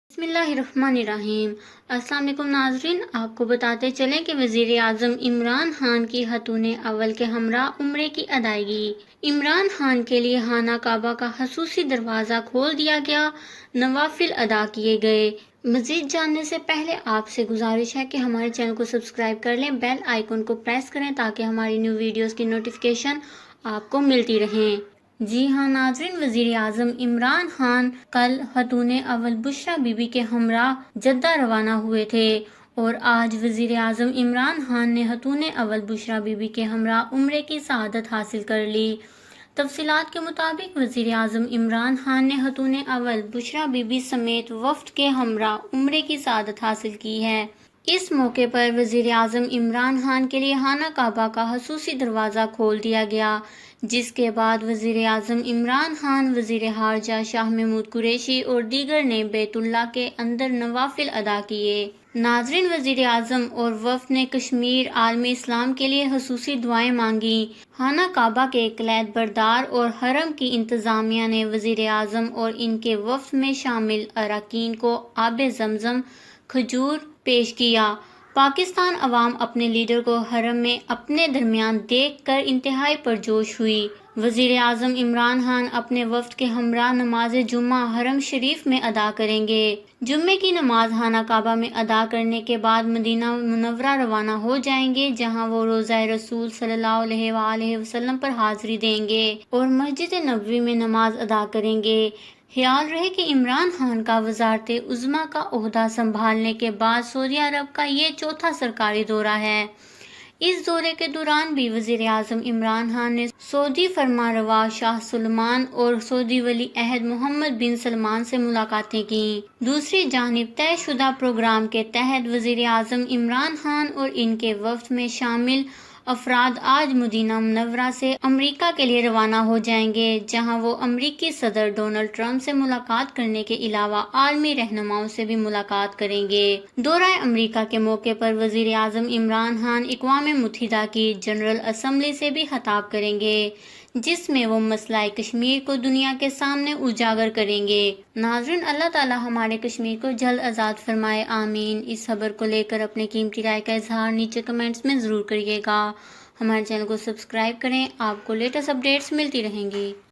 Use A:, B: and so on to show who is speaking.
A: بسم اللہ الرحمن الرحیم۔ السلام علیکم ناظرین، آپ کو بتاتے چلیں کہ وزیر اعظم عمران خان کی ختون اول کے ہمراہ عمرے کی ادائیگی۔ عمران خان کے لیے خانہ کعبہ کا خصوصی دروازہ کھول دیا گیا، نوافل ادا کیے گئے۔ مزید جاننے سے پہلے آپ سے گزارش ہے کہ ہمارے چینل کو سبسکرائب کر لیں، بیل آئیکن کو پریس کریں تاکہ ہماری نیو ویڈیوز کی نوٹیفیکیشن آپ کو ملتی رہیں۔ جی ہاں ناظرین، وزیر اعظم عمران خان کل خاتون اول بشریٰ بی بی کے ہمراہ جدہ روانہ ہوئے تھے اور آج وزیر اعظم عمران خان نے خاتون اول بشریٰ بی بی کے ہمراہ عمرے کی سعادت حاصل کر لی۔ تفصیلات کے مطابق وزیر اعظم عمران خان نے خاتون اول بشریٰ بی بی سمیت وفد کے ہمراہ عمرے کی سعادت حاصل کی ہے۔ اس موقع پر وزیر اعظم عمران خان کے لیے خانہ کعبہ کا خصوصی دروازہ کھول دیا گیا، جس کے بعد وزیر اعظم عمران خان، وزیر خارجہ شاہ محمود قریشی اور دیگر نے بیت اللہ کے اندر نوافل ادا کیے۔ ناظرین، وزیر اعظم اور وفد نے کشمیر، عالم اسلام کے لیے خصوصی دعائیں مانگیں۔ خانہ کعبہ کے کلید بردار اور حرم کی انتظامیہ نے وزیر اعظم اور ان کے وفد میں شامل اراکین کو آب زمزم، کھجور پیش کیا۔ پاکستان عوام اپنے لیڈر کو حرم میں اپنے درمیان دیکھ کر انتہائی پرجوش ہوئی۔ وزیر اعظم عمران خان اپنے وفد کے ہمراہ نماز جمعہ حرم شریف میں ادا کریں گے۔ جمعے کی نماز خانہ کعبہ میں ادا کرنے کے بعد مدینہ منورہ روانہ ہو جائیں گے، جہاں وہ روضہ رسول صلی اللہ علیہ وآلہ وسلم پر حاضری دیں گے اور مسجد نبوی میں نماز ادا کریں گے۔ خیال رہے کہ عمران خان کا وزارت عظمیٰ کا عہدہ سنبھالنے کے بعد سعودی عرب کا یہ چوتھا سرکاری دورہ ہے۔ اس دورے کے دوران بھی وزیر اعظم عمران خان نے سعودی فرمانروا شاہ سلمان اور سعودی ولی عہد محمد بن سلمان سے ملاقاتیں کیں۔ دوسری جانب طے شدہ پروگرام کے تحت وزیر اعظم عمران خان اور ان کے وفد میں شامل افراد آج مدینہ منورہ سے امریکہ کے لیے روانہ ہو جائیں گے، جہاں وہ امریکی صدر ڈونلڈ ٹرمپ سے ملاقات کرنے کے علاوہ عالمی رہنماؤں سے بھی ملاقات کریں گے۔ دورہ امریکہ کے موقع پر وزیر اعظم عمران خان اقوام متحدہ کی جنرل اسمبلی سے بھی خطاب کریں گے، جس میں وہ مسئلہ کشمیر کو دنیا کے سامنے اجاگر کریں گے۔ ناظرین، اللہ تعالی ہمارے کشمیر کو جلد آزاد فرمائے، آمین۔ اس خبر کو لے کر اپنے قیمتی رائے کا اظہار نیچے کمنٹس میں ضرور کریے گا۔ ہمارے چینل کو سبسکرائب کریں، آپ کو لیٹسٹ اپڈیٹس ملتی رہیں گی۔